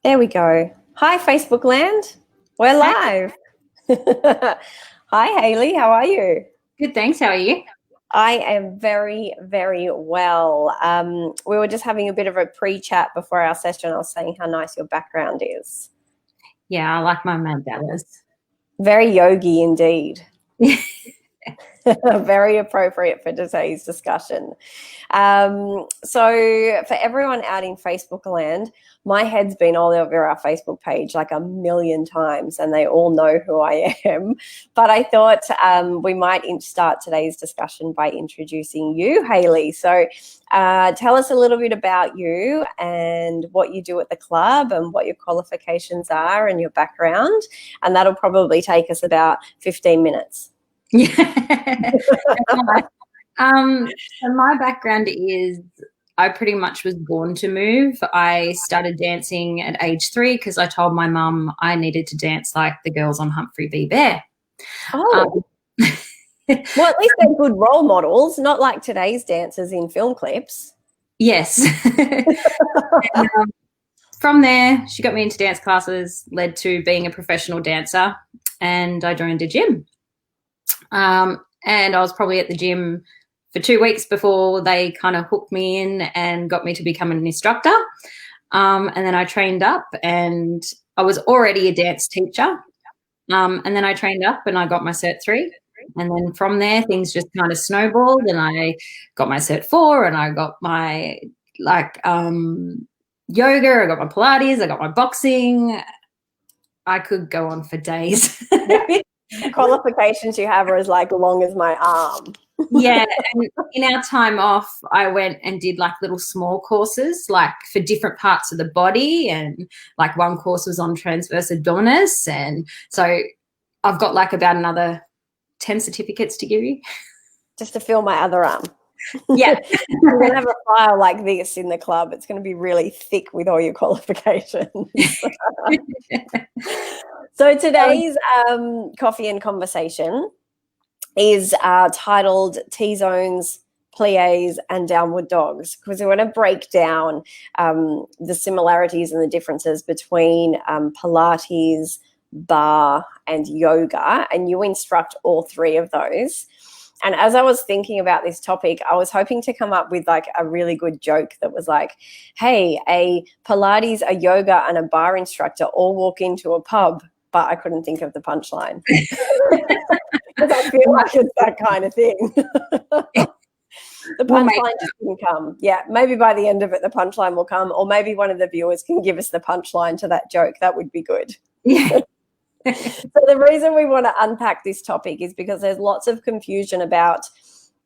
There we go. Hi, Facebook land. We're Hey, live. Hi, Hayley. How are you? good, thanks. How are you? I am very, very well. We were just having a bit of a pre-chat before our session. I was saying how nice your background is. Yeah, I like my mandalas. Very yogi indeed. Very appropriate for today's discussion. So for everyone out in Facebook land, my head's been all over our Facebook page like a million times and they all know who I am. But I thought we might start today's discussion by introducing you, Hayley. So tell us a little bit about you and what you do at the club and what your qualifications are and your background. And that'll probably take us about 15 minutes. Yeah. So my background is I pretty much was born to move. I started dancing at age 3 because I told my mum I needed to dance like the girls on Humphrey v. Barre. Oh. Well, at least they're good role models, not like today's dancers in film clips. Yes. And, from there, she got me into dance classes, led to being a professional dancer, and I joined a gym. And I was probably at the gym for 2 weeks before they kind of hooked me in and got me to become an instructor. And then I trained up and I was already a dance teacher. And then I trained up and I got my Cert 3. And then from there, things just kind of snowballed and I got my Cert 4 and I got my yoga, I got my Pilates, I got my boxing. I could go on for days. Yeah. Qualifications you have are as like long as my arm. Yeah, and in our time off, I went and did like little small courses, like for different parts of the body, and like one course was on transverse abdominis, and so I've got like about another 10 certificates to give you. Just to fill my other arm. Yeah. I'm going to have a file like this in the club. It's going to be really thick with all your qualifications. So today's coffee and conversation is titled T-zones, plies, and downward dogs, because we want to break down the similarities and the differences between Pilates, barre, and yoga, and you instruct all three of those. And as I was thinking about this topic, I was hoping to come up with like a really good joke that was like, hey, a Pilates, a yoga, and a barre instructor all walk into a pub, but I couldn't think of the punchline. Because I feel like it's that kind of thing. The punchline just didn't come. Yeah, maybe by the end of it, the punchline will come, or maybe one of the viewers can give us the punchline to that joke. That would be good. Yeah. So the reason we want to unpack this topic is because there's lots of confusion about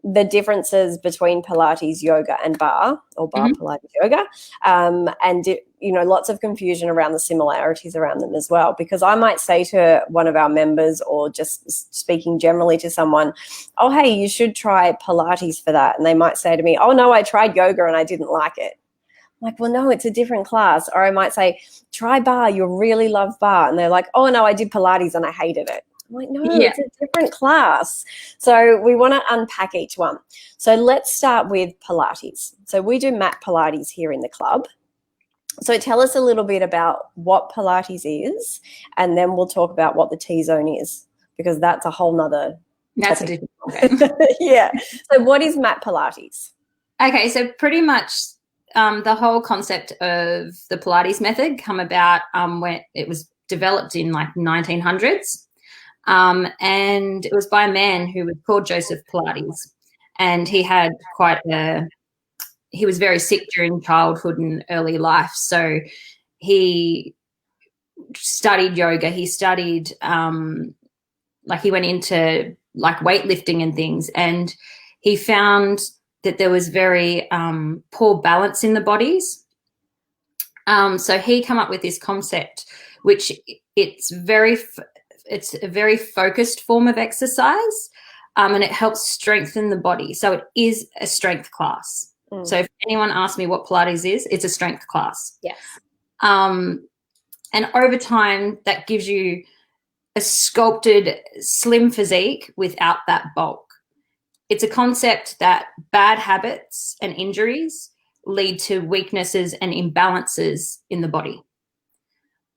the differences between Pilates yoga and barre, or barre Pilates yoga, and lots of confusion around the similarities around them as well. Because I might say to one of our members, or just speaking generally to someone, oh, hey, you should try Pilates for that. And they might say to me, oh, no, I tried yoga and I didn't like it. I'm like, well, no, it's a different class. Or I might say, try barre, you'll really love barre. And they're like, oh, no, I did Pilates and I hated it. I'm like, no, It's a different class. So we want to unpack each one. So let's start with Pilates. So we do mat Pilates here in the club. So tell us a little bit about what Pilates is, and then we'll talk about what the T-zone is, because that's a whole nother That's topic. a different one. Yeah. So what is mat Pilates? Okay, so pretty much the whole concept of the Pilates method come about when it was developed in like 1900s. And it was by a man who was called Joseph Pilates. And he had he was very sick during childhood and early life. So he studied yoga. He studied, he went into like weightlifting and things. And he found that there was very poor balance in the bodies. So he came up with this concept, which it's a very focused form of exercise, and it helps strengthen the body. So it is a strength class. So if anyone asks me what Pilates is, it's a strength class. Yes. And over time, that gives you a sculpted, slim physique without that bulk. It's a concept that bad habits and injuries lead to weaknesses and imbalances in the body.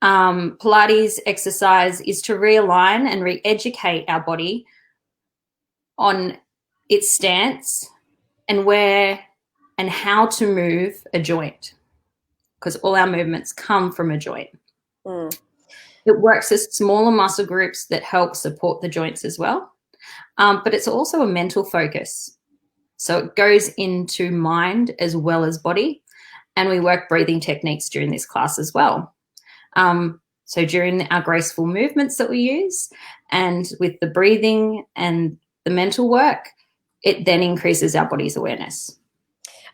Pilates exercise is to realign and re-educate our body on its stance and where and how to move a joint, because all our movements come from a joint. It works as smaller muscle groups that help support the joints as well. But it's also a mental focus. So it goes into mind as well as body. And we work breathing techniques during this class as well. So during our graceful movements that we use and with the breathing and the mental work, it then increases our body's awareness.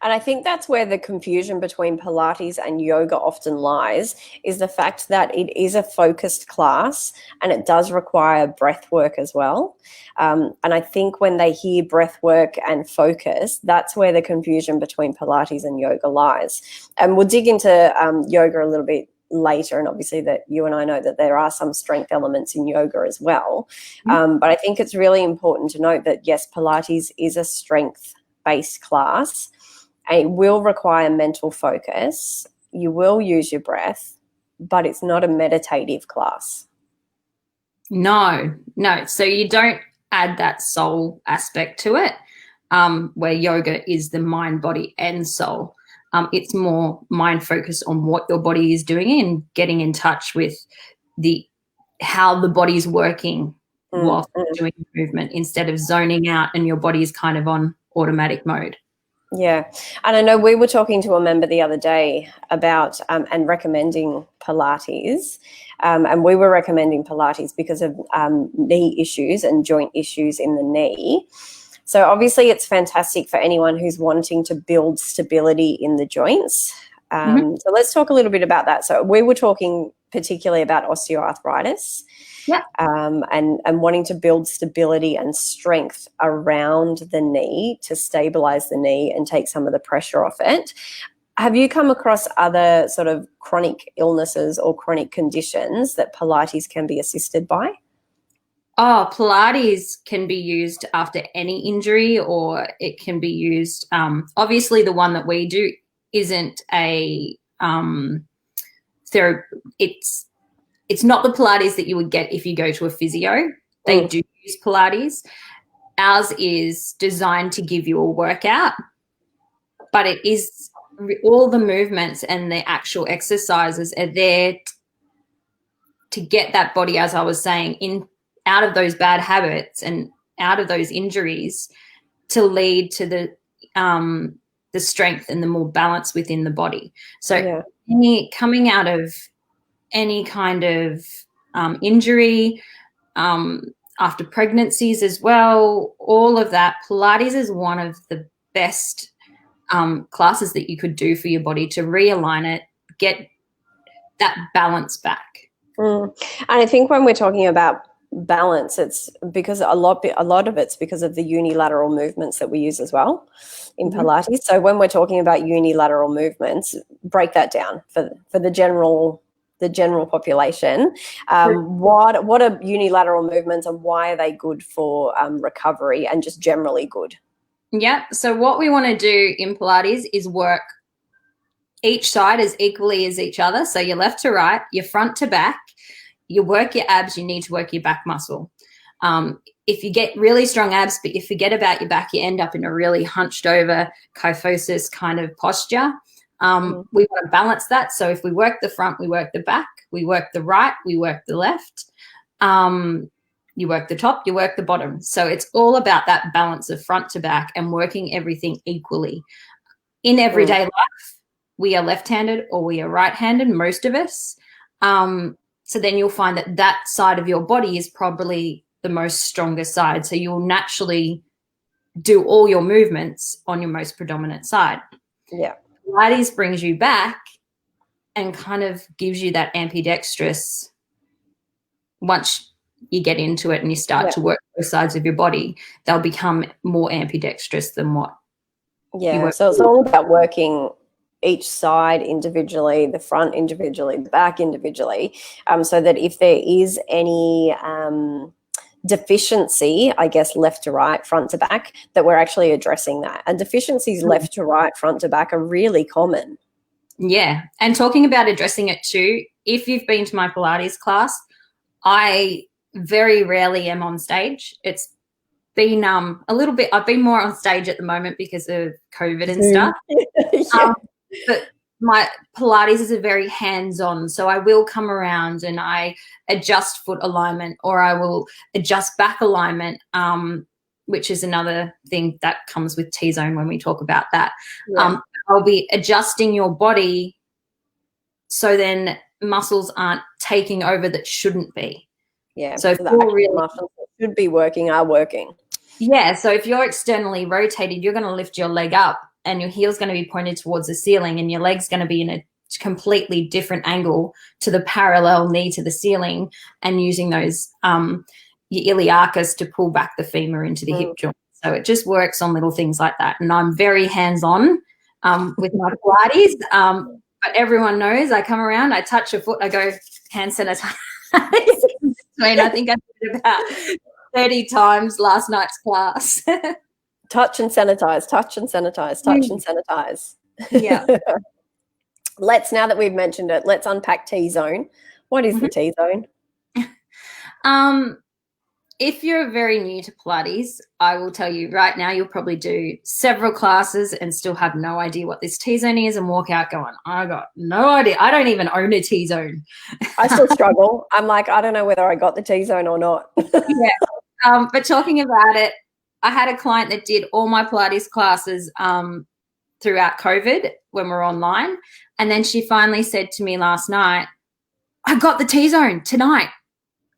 And I think that's where the confusion between Pilates and yoga often lies, is the fact that it is a focused class and it does require breath work as well. And I think when they hear breath work and focus, that's where the confusion between Pilates and yoga lies. And we'll dig into yoga a little bit later, and obviously that you and I know that there are some strength elements in yoga as well. But I think it's really important to note that, yes, Pilates is a strength-based class. It will require mental focus. You will use your breath, but it's not a meditative class. No. So you don't add that soul aspect to it, where yoga is the mind, body, and soul. It's more mind focused on what your body is doing and getting in touch with how the body's working while doing movement, instead of zoning out and your body is kind of on automatic mode. Yeah. And I know we were talking to a member the other day about and recommending Pilates. And we were recommending Pilates because of knee issues and joint issues in the knee. So obviously it's fantastic for anyone who's wanting to build stability in the joints. So let's talk a little bit about that. So we were talking particularly about osteoarthritis. Yeah. And wanting to build stability and strength around the knee to stabilize the knee and take some of the pressure off it. Have you come across other sort of chronic illnesses or chronic conditions that Pilates can be assisted by? Oh, Pilates can be used after any injury, or it can be used, obviously the one that we do isn't a it's not the Pilates that you would get if you go to a physio. They do use Pilates. Ours is designed to give you a workout, but it is all the movements and the actual exercises are there to get that body, as I was saying, out of those bad habits and out of those injuries, to lead to the strength and the more balance within the body. So coming out of any kind of injury, after pregnancies as well, all of that, Pilates is one of the best classes that you could do for your body to realign it, get that balance back. And I think when we're talking about balance, it's because a lot of it's because of the unilateral movements that we use as well in Pilates. So when we're talking about unilateral movements, break that down for the general population. What are unilateral movements and why are they good for recovery and just generally good? Yeah. So what we want to do in Pilates is work each side as equally as each other. So your left to right, your front to back. You work your abs, you need to work your back muscle. If you get really strong abs, but you forget about your back, you end up in a really hunched over kyphosis kind of posture. We want to balance that. So if we work the front, we work the back, we work the right, we work the left. You work the top, you work the bottom. So it's all about that balance of front to back and working everything equally. In everyday life, we are left-handed or we are right-handed, most of us. So then you'll find that side of your body is probably the most strongest side. So you'll naturally do all your movements on your most predominant side. Yeah. Pilates brings you back and kind of gives you that ambidextrous. Once you get into it and you start to work both sides of your body, they'll become more ambidextrous than what. Yeah. So it's all about working each side individually, the front individually, the back individually, so that if there is any deficiency, I guess, left to right, front to back, that we're actually addressing that. And deficiencies left to right, front to back are really common. Yeah. And talking about addressing it too, if you've been to my Pilates class, I very rarely am on stage. It's been a little bit, I've been more on stage at the moment because of COVID and stuff. Yeah. But my Pilates is a very hands-on, so I will come around and I adjust foot alignment, or I will adjust back alignment, which is another thing that comes with T-zone when we talk about that. Yeah. I'll be adjusting your body so then muscles aren't taking over that shouldn't be. Yeah. So the actual muscles that should be working are working. Yeah. So if you're externally rotated, you're going to lift your leg up and your heel's going to be pointed towards the ceiling and your leg's going to be in a completely different angle to the parallel knee to the ceiling, and using those your iliacus to pull back the femur into the hip joint. So it just works on little things like that. And I'm very hands-on with my Pilates. But everyone knows I come around, I touch a foot, I go hand sanitize. I think I did about 30 times last night's class. Touch and sanitize, touch and sanitize, touch and sanitize. Yeah. Now that we've mentioned it, let's unpack T-zone. What is the T-zone? If you're very new to Pilates, I will tell you right now, you'll probably do several classes and still have no idea what this T-zone is and walk out going, I got no idea. I don't even own a T-zone. I still struggle. I'm like, I don't know whether I got the T-zone or not. Yeah. But talking about it, I had a client that did all my Pilates classes throughout COVID when we're online. And then she finally said to me last night, I got the T-zone tonight.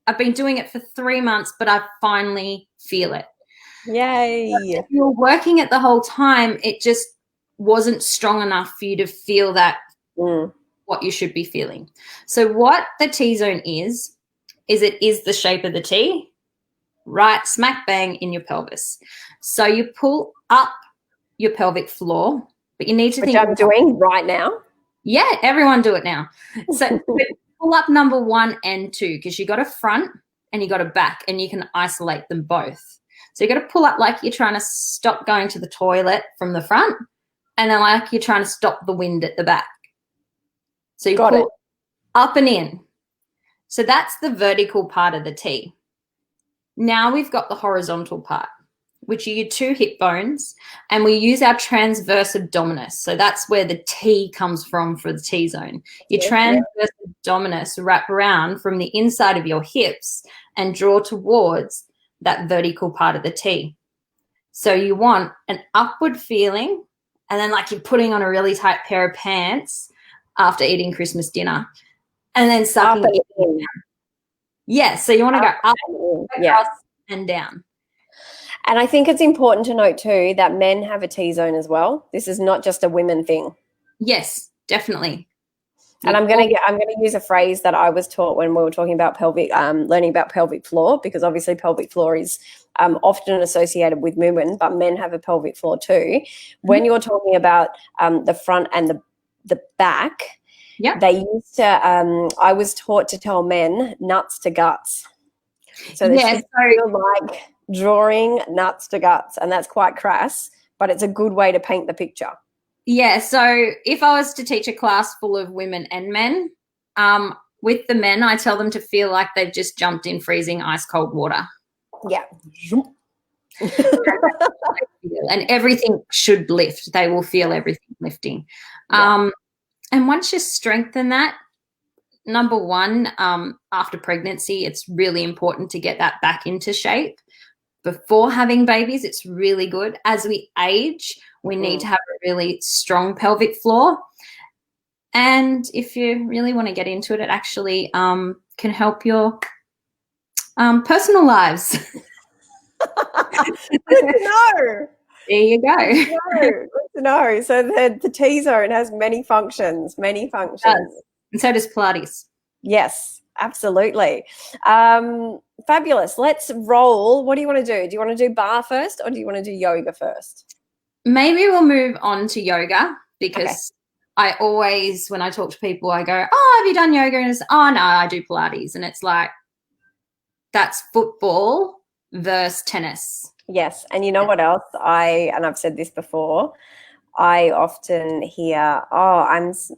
I've been doing it for 3 months, but I finally feel it. Yay. If you were working it the whole time, it just wasn't strong enough for you to feel that what you should be feeling. So what the T-zone is it is the shape of the T, right smack bang in your pelvis. So you pull up your pelvic floor, but you need to think. Which I'm doing right now. Yeah, everyone do it now. So pull up number 1 and 2, because you got a front and you got a back, and you can isolate them both. So you got to pull up like you're trying to stop going to the toilet from the front, and then like you're trying to stop the wind at the back. So you pull up and in. So that's the vertical part of the T. Now we've got the horizontal part, which are your 2 hip bones, and we use our transverse abdominis. So that's where the T comes from for the T-zone. Your transverse abdominis wrap around from the inside of your hips and draw towards that vertical part of the T. So you want an upward feeling, and then like you're putting on a really tight pair of pants after eating Christmas dinner, and then sucking it in. Yeah, so you want to go up, across, and down. And I think it's important to note too that men have a T-zone as well. This is not just a women thing. Yes, definitely. And I'm going to use a phrase that I was taught when we were talking about learning about pelvic floor, because obviously pelvic floor is often associated with women, but men have a pelvic floor too. When you're talking about the front and the back, they used to. I was taught to tell men nuts to guts. So they should feel like drawing nuts to guts, and that's quite crass, but it's a good way to paint the picture. Yeah, so if I was to teach a class full of women and men, with the men, I tell them to feel like they've just jumped in freezing ice cold water. Yeah. And everything should lift. They will feel everything lifting. And once you strengthen that, number 1, after pregnancy, it's really important to get that back into shape. Before having babies, it's really good. As we age, we need to have a really strong pelvic floor. And if you really want to get into it, it actually can help your personal lives. Good to know. There you go. Good to know. So the T-zone has many functions. And so does Pilates. Yes, absolutely. Fabulous. Let's roll. What do you want to do? Do you want to do barre first, or do you want to do yoga first? Maybe we'll move on to yoga, because I always, when I talk to people, I go, oh, have you done yoga? And it's, oh, no, I do Pilates. And it's like, that's football versus tennis. Yes. And you know what else? I've said this before, I often hear, "Oh,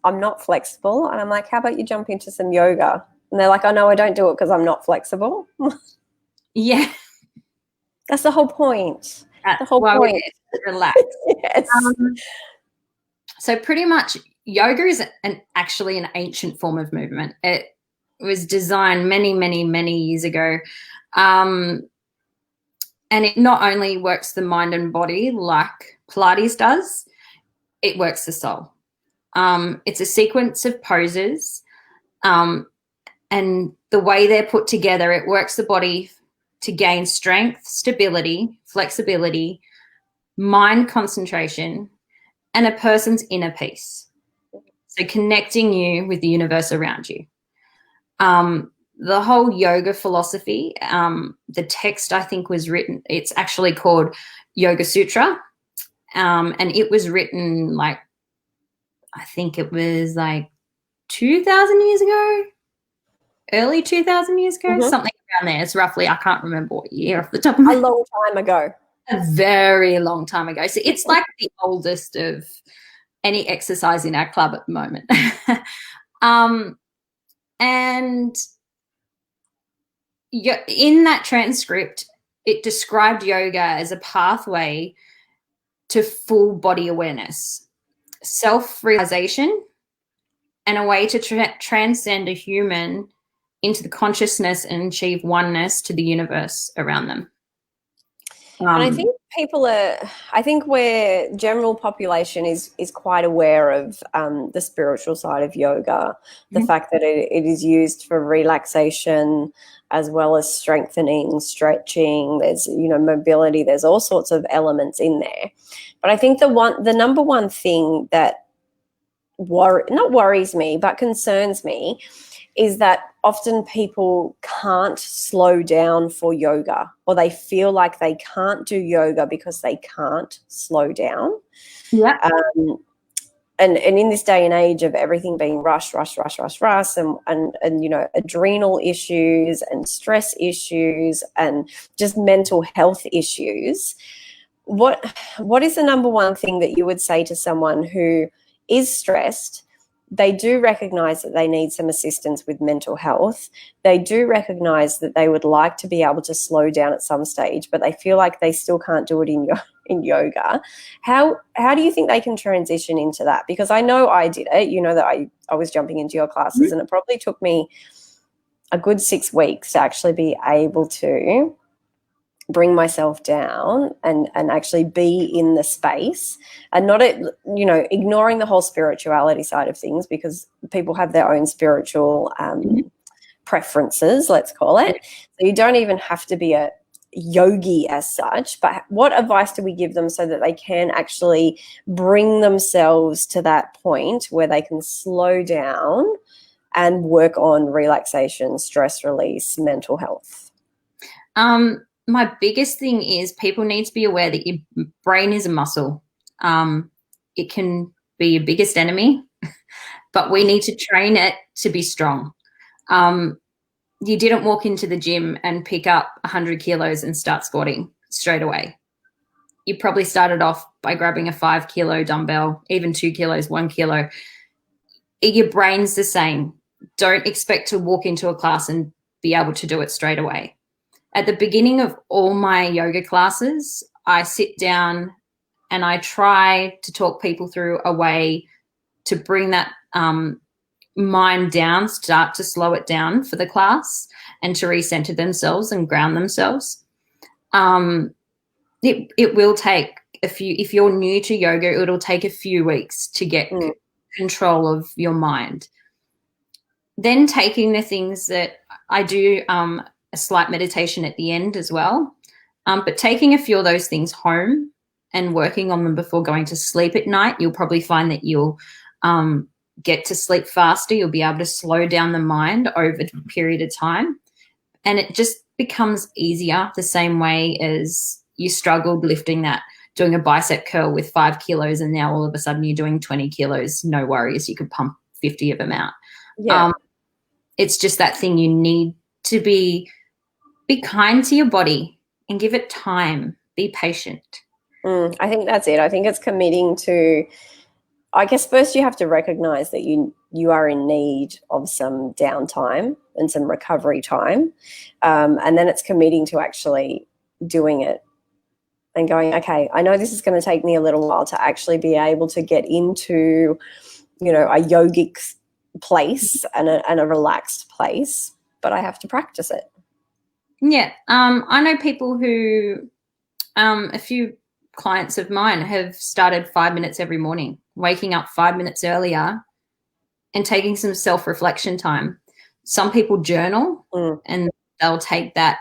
I'm not flexible," and I'm like, "How about you jump into some yoga?" And they're like, "Oh no, I don't do it because I'm not flexible." Yeah. That's the whole point. The That's whole why point. we relax. Yes. So pretty much yoga is actually an ancient form of movement. It was designed many, many, many years ago. And it not only works the mind and body like Pilates does, it works the soul. It's a sequence of poses, and the way they're put together, it works the body to gain strength, stability, flexibility, mind concentration, and a person's inner peace. So connecting you with the universe around you. The whole yoga philosophy, the text I think was written, it's actually called Yoga Sutra. And it was written like, I think it was like 2,000 years ago, early 2,000 years ago, something around there. It's roughly, I can't remember what year off the top of my head. A long time ago. A very long time ago. So it's like the oldest of any exercise in our club at the moment. And in that transcript, it described yoga as a pathway to full body awareness, self-realization, and a way to transcend a human into the consciousness and achieve oneness to the universe around them. And I think I think where general population is quite aware of the spiritual side of yoga, the fact that it is used for relaxation as well as strengthening, stretching, there's, mobility, there's all sorts of elements in there. But I think the number one thing that not worries me, but concerns me is that often people can't slow down for yoga, or they feel like they can't do yoga because they can't slow down. Yeah. And in this day and age of everything being rush, and adrenal issues and stress issues and just mental health issues, what is the number one thing that you would say to someone who is stressed? They do recognize that they need some assistance with mental health. They do recognize that they would like to be able to slow down at some stage, but they feel like they still can't do it in yoga. How do you think they can transition into that? Because I know I did it. You know that I was jumping into your classes, and it probably took me a good 6 weeks to actually be able to bring myself down and actually be in the space, and not ignoring the whole spirituality side of things, because people have their own spiritual preferences, let's call it. So you don't even have to be a yogi as such, but what advice do we give them so that they can actually bring themselves to that point where they can slow down and work on relaxation, stress release, mental health? My biggest thing is people need to be aware that your brain is a muscle. It can be your biggest enemy, but we need to train it to be strong. You didn't walk into the gym and pick up 100 kilos and start squatting straight away. You probably started off by grabbing a 5 kilo dumbbell, even 2 kilos, 1 kilo. Your brain's the same. Don't expect to walk into a class and be able to do it straight away. At the beginning of all my yoga classes, I sit down and I try to talk people through a way to bring that mind down, start to slow it down for the class, and to recenter themselves and ground themselves. It will take if you're new to yoga, it'll take a few weeks to get control of your mind. Then taking the things that I do, a slight meditation at the end as well. But taking a few of those things home and working on them before going to sleep at night, you'll probably find that you'll get to sleep faster. You'll be able to slow down the mind over a period of time. And it just becomes easier, the same way as you struggled doing a bicep curl with 5 kilos, and now all of a sudden you're doing 20 kilos. No worries. You could pump 50 of them out. Yeah. It's just that thing you need to be kind to your body and give it time. Be patient. I think that's it. I think it's committing to, I guess first you have to recognize that you are in need of some downtime and some recovery time. And then it's committing to actually doing it and going, okay, I know this is going to take me a little while to actually be able to get into, you know, a yogic place and a relaxed place, but I have to practice it. Yeah. I know people who, a few clients of mine have started 5 minutes every morning, waking up 5 minutes earlier and taking some self-reflection time. Some people journal and they'll take that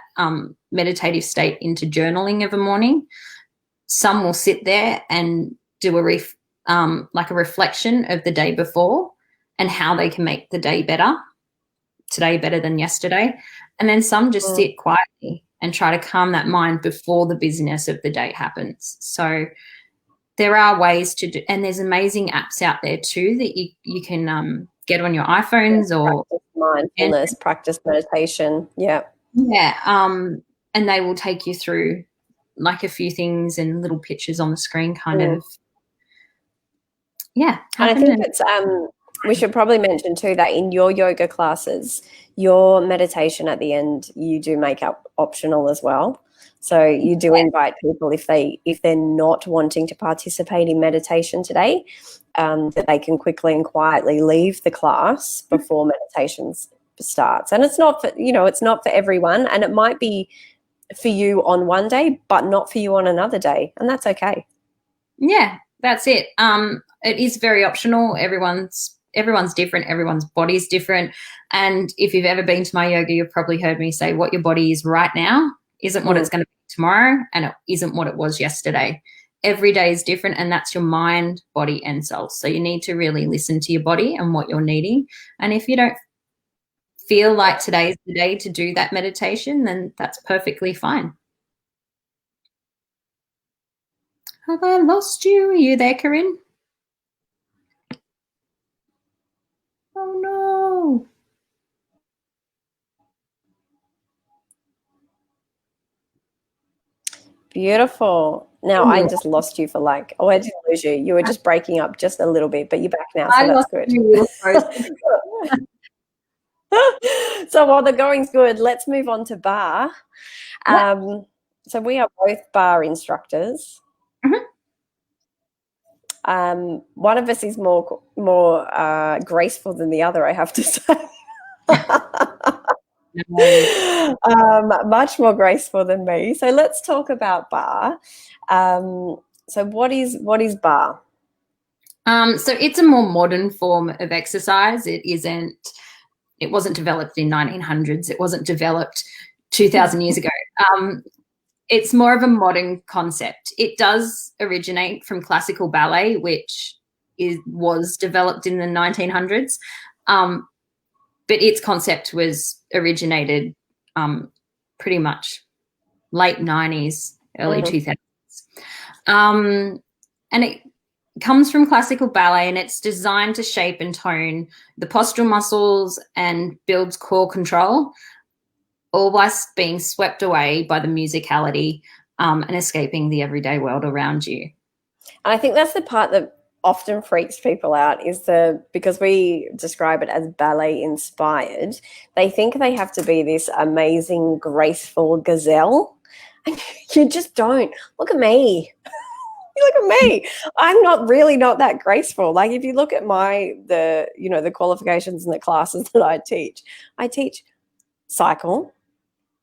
meditative state into journaling of a morning. Some will sit there and do like a reflection of the day before and how they can make the day better, today better than yesterday. And then some just sit quietly and try to calm that mind before the busyness of the day happens. So there are ways to do, and there's amazing apps out there too that you can get on your iPhones or practice mindfulness, practice meditation. Yeah. And they will take you through like a few things and little pictures on the screen kind of. Yeah. And I think it's we should probably mention too that in your yoga classes, your meditation at the end, you do make up optional as well. So you do invite people if they're not wanting to participate in meditation today, that they can quickly and quietly leave the class before meditation starts. And it's not for, you know, it's not for everyone, and it might be for you on one day, but not for you on another day, and that's okay. Yeah, that's it. It is very optional. Everyone's different. Everyone's body's different. And if you've ever been to my yoga, you've probably heard me say what your body is right now isn't what it's going to be tomorrow, and it isn't what it was yesterday. Every day is different, and that's your mind, body, and soul. So you need to really listen to your body and what you're needing. And if you don't feel like today's the day to do that meditation, then that's perfectly fine. Have I lost you? Are you there, Corrine? Oh, no. Beautiful. Now I just lost you for like, oh, I didn't lose you. You were just breaking up just a little bit, but you're back now, so that's good. So while the going's good, let's move on to Barre. So we are both Barre instructors. One of us is more graceful than the other, I have to say. Much more graceful than me. So let's talk about Barre. So what is Barre? So it's a more modern form of exercise. It wasn't developed in 1900s. It wasn't developed 2,000 years ago. It's more of a modern concept. It does originate from classical ballet, which was developed in the 1900s. But its concept was originated pretty much late 90s, early 2000s. And it comes from classical ballet, and it's designed to shape and tone the postural muscles and builds core control, all whilst being swept away by the musicality and escaping the everyday world around you. And I think that's the part that often freaks people out, is because we describe it as ballet inspired, they think they have to be this amazing, graceful gazelle. And you just don't. Look at me. Look at me. I'm not that graceful. Like if you look at the qualifications and the classes that I teach cycle,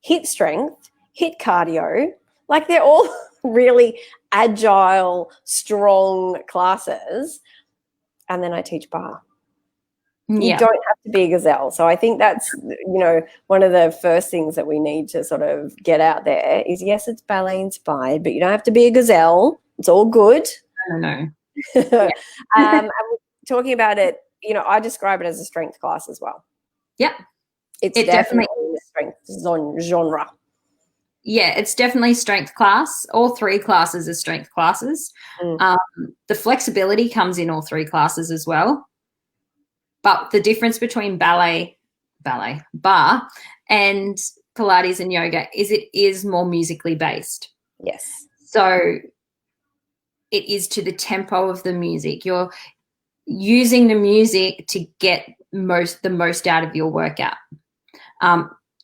hit strength, hit cardio. Like they're all really agile, strong classes. And then I teach Barre. You don't have to be a gazelle. So I think that's, one of the first things that we need to sort of get out there is, yes, it's ballet inspired, but you don't have to be a gazelle. It's all good. No. And we're talking about it, I describe it as a strength class as well. Yeah. It's definitely a strength genre. Yeah, it's definitely strength class. All three classes are strength classes. The flexibility comes in all three classes as well. But the difference between Barre, and Pilates and yoga is it is more musically based. Yes. So it is to the tempo of the music. You're using the music to get the most out of your workout.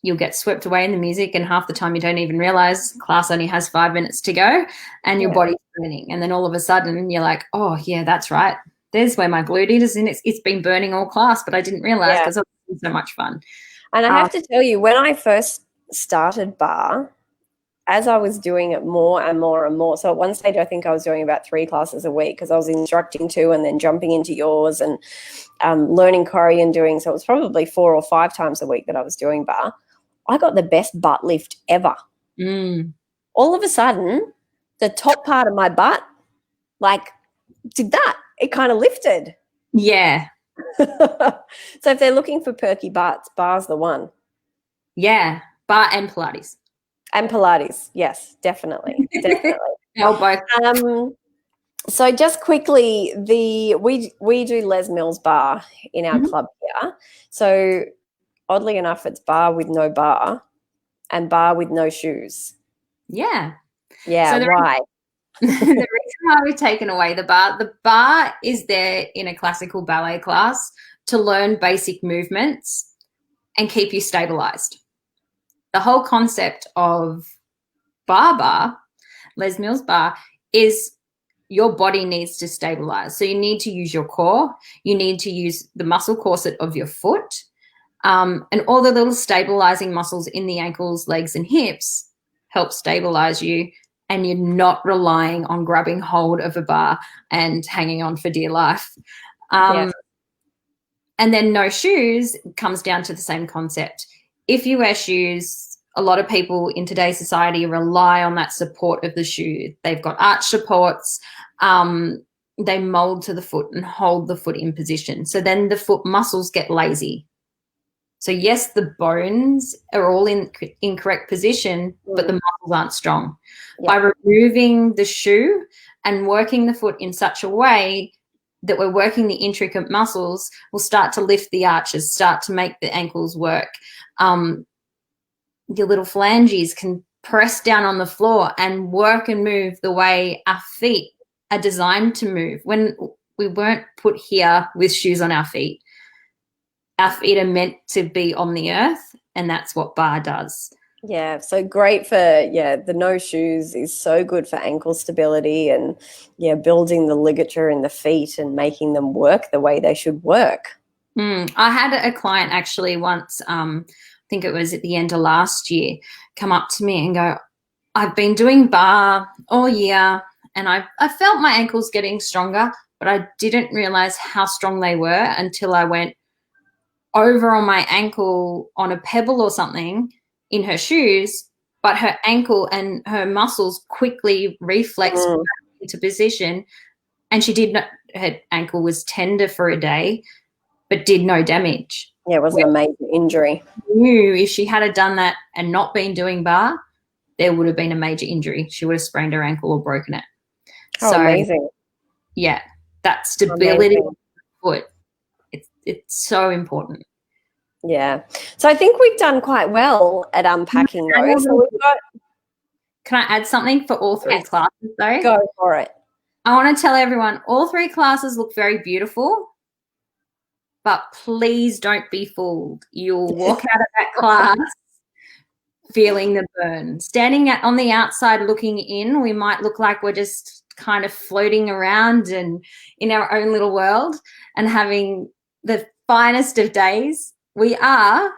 You'll get swept away in the music, and half the time you don't even realize class only has 5 minutes to go and your body's burning. And then all of a sudden you're like, oh, yeah, that's right. There's where my glute is, and it's been burning all class, but I didn't realize because it was so much fun. And I have to tell you, when I first started Barre, as I was doing it more and more and more, so at one stage I think I was doing about 3 classes a week because I was instructing 2 and then jumping into yours and learning Corrie and doing, so it was probably 4 or 5 times a week that I was doing Barre. I got the best butt lift ever. All of a sudden, the top part of my butt, did that. It kind of lifted. Yeah. So if they're looking for perky butts, Barre's the one. Yeah, Barre and Pilates. And Pilates, yes, definitely. Oh, both. So just quickly, we do Les Mills Barre in our club here. So oddly enough, it's Barre with no bar and Barre with no shoes. Yeah. Yeah, so why? The reason why we've taken away the bar is there in a classical ballet class to learn basic movements and keep you stabilized. The whole concept of Barre, Les Mills Barre, is your body needs to stabilize. So you need to use your core. You need to use the muscle corset of your foot, and all the little stabilizing muscles in the ankles, legs, and hips help stabilize you, and you're not relying on grabbing hold of a bar and hanging on for dear life. And then no shoes comes down to the same concept. If you wear shoes, a lot of people in today's society rely on that support of the shoe. They've got arch supports. They mold to the foot and hold the foot in position. So then the foot muscles get lazy. So yes, the bones are all in correct position, but the muscles aren't strong. By removing the shoe and working the foot in such a way that we're working the intricate muscles, we'll start to lift the arches, start to make the ankles work. Your little phalanges can press down on the floor and work and move the way our feet are designed to move. When we weren't put here with shoes on our feet are meant to be on the earth, and that's what Barre does. Yeah, so great for, the no shoes is so good for ankle stability and, building the ligature in the feet and making them work the way they should work. I had a client actually once, I think it was at the end of last year, come up to me and go, I've been doing Barre all year and I felt my ankles getting stronger, but I didn't realize how strong they were until I went over on my ankle on a pebble or something in her shoes, but her ankle and her muscles quickly reflexed back into position, and her ankle was tender for a day but did no damage. Yeah, it wasn't a major injury. Knew if she had done that and not been doing Barre, there would have been a major injury. She would have sprained her ankle or broken it. Oh, amazing. Yeah, that stability of the foot, it's so important. Yeah. So I think we've done quite well at unpacking those. So we've got... Can I add something for all 3 classes though? Go for it. I want to tell everyone all 3 classes look very beautiful, but please don't be fooled. You'll walk out of that class feeling the burn. Standing on the outside looking in, we might look like we're just kind of floating around and in our own little world and having the finest of days. We are,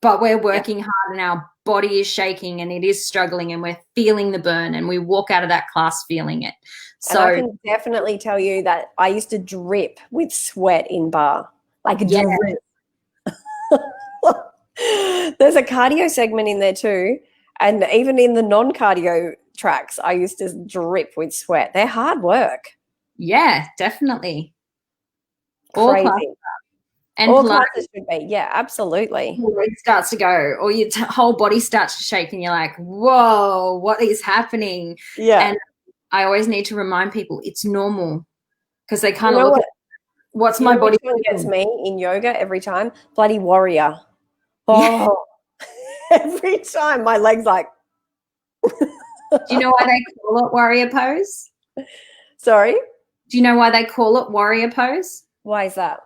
but we're working hard and our body is shaking and it is struggling and we're feeling the burn, and we walk out of that class feeling it. So and I can definitely tell you that I used to drip with sweat in Barre, like a drip. There's a cardio segment in there too, and even in the non-cardio tracks, I used to drip with sweat. They're hard work. Yeah, definitely. Crazy. And all classes should be. Yeah, absolutely. It starts to go, or your whole body starts to shake and you're like, whoa, what is happening? Yeah. And I always need to remind people it's normal, because they kind of look at what's my body. Which one gets me in yoga every time? Bloody warrior. Oh, every time my leg's like. Do you know why they call it warrior pose? Sorry? Do you know why they call it warrior pose? Why is that?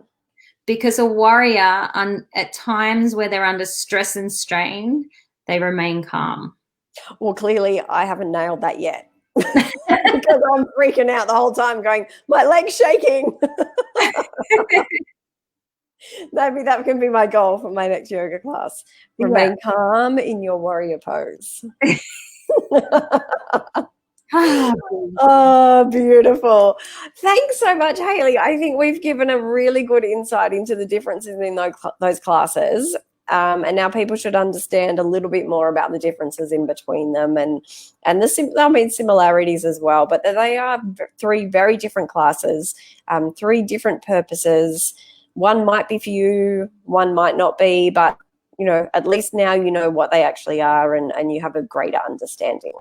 Because a warrior, at times where they're under stress and strain, they remain calm. Well, clearly I haven't nailed that yet. Because I'm freaking out the whole time going, my leg's shaking. Maybe that can be my goal for my next yoga class. Remain calm in your warrior pose. Oh, beautiful. Thanks so much, Hayley. I think we've given a really good insight into the differences in those classes. And now people should understand a little bit more about the differences in between them and the similarities as well. But they are three very different classes, three different purposes. One might be for you, one might not be, but, at least now you know what they actually are and you have a greater understanding.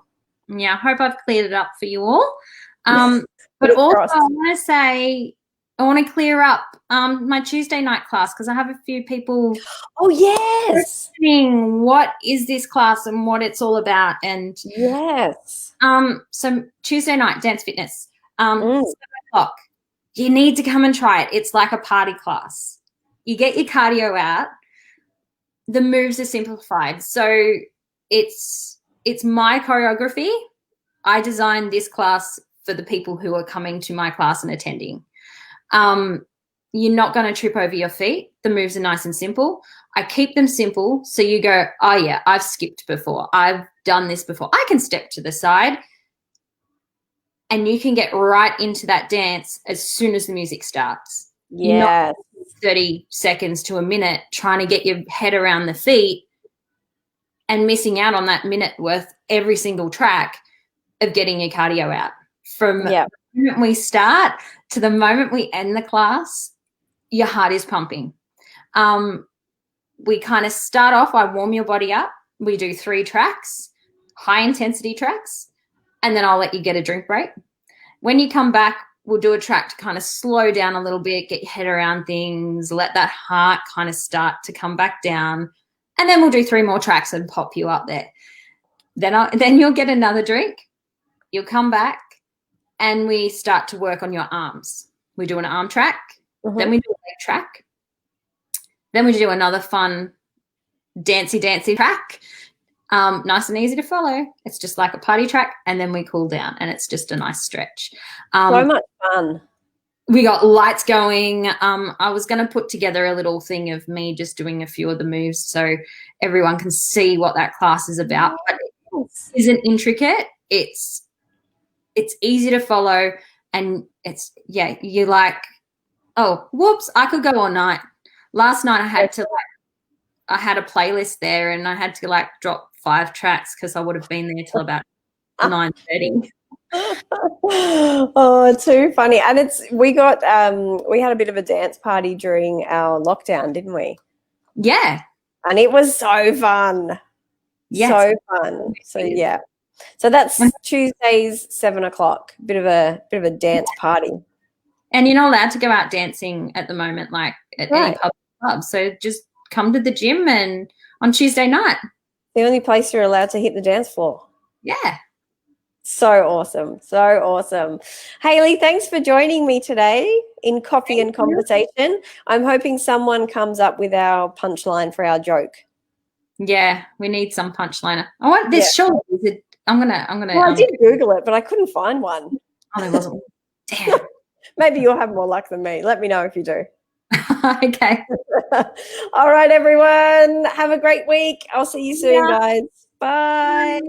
Yeah, I hope I've cleared it up for you all. But also I want to clear up my Tuesday night class because I have a few people. Oh, yes. What is this class and what it's all about? And yes. So Tuesday night, dance fitness, 7 o'clock. You need to come and try it. It's like a party class. You get your cardio out. The moves are simplified. So it's my choreography. I designed this class for the people who are coming to my class and attending. You're not going to trip over your feet. The moves are nice and simple. I keep them simple so you go, oh, yeah, I've skipped before. I've done this before. I can step to the side. And you can get right into that dance as soon as the music starts. Yes. 30 seconds to a minute trying to get your head around the feet and missing out on that minute worth every single track of getting your cardio out. From the moment we start to the moment we end the class, your heart is pumping. We kind of start off, I warm your body up. We do 3 tracks, high intensity tracks, and then I'll let you get a drink break. When you come back, we'll do a track to kind of slow down a little bit, get your head around things, let that heart kind of start to come back down. And then we'll do 3 more tracks and pop you up there. Then you'll get another drink. You'll come back and we start to work on your arms. We do an arm track. Then we do a leg track. Then we do another fun dancey track. Nice and easy to follow. It's just like a party track, and then we cool down, and it's just a nice stretch. So much fun. We got lights going. I was going to put together a little thing of me just doing a few of the moves so everyone can see what that class is about. But it isn't intricate. It's easy to follow, and you're like, oh, whoops, I could go all night. Last night I had a playlist there, and I had to drop 5 tracks because I would have been there till about 9:30. Oh, too funny. And we had a bit of a dance party during our lockdown, didn't we? Yeah. And it was so fun. Yes. So fun. So yeah. So that's Tuesdays, 7 o'clock. Bit of a dance party. And you're not allowed to go out dancing at the moment, like at any pub. So just come to the gym and on Tuesday night. The only place you're allowed to hit the dance floor. Yeah. So awesome. So awesome. Hayley, thanks for joining me today in Coffee and Conversation. I'm hoping someone comes up with our punchline for our joke. Yeah, we need some punchline. I want this show. I'm gonna Well, I did Google it, but I couldn't find one. Oh, there wasn't. Damn. Maybe you'll have more luck than me. Let me know if you do. Okay. All right, everyone. Have a great week. I'll see you soon, guys. Bye.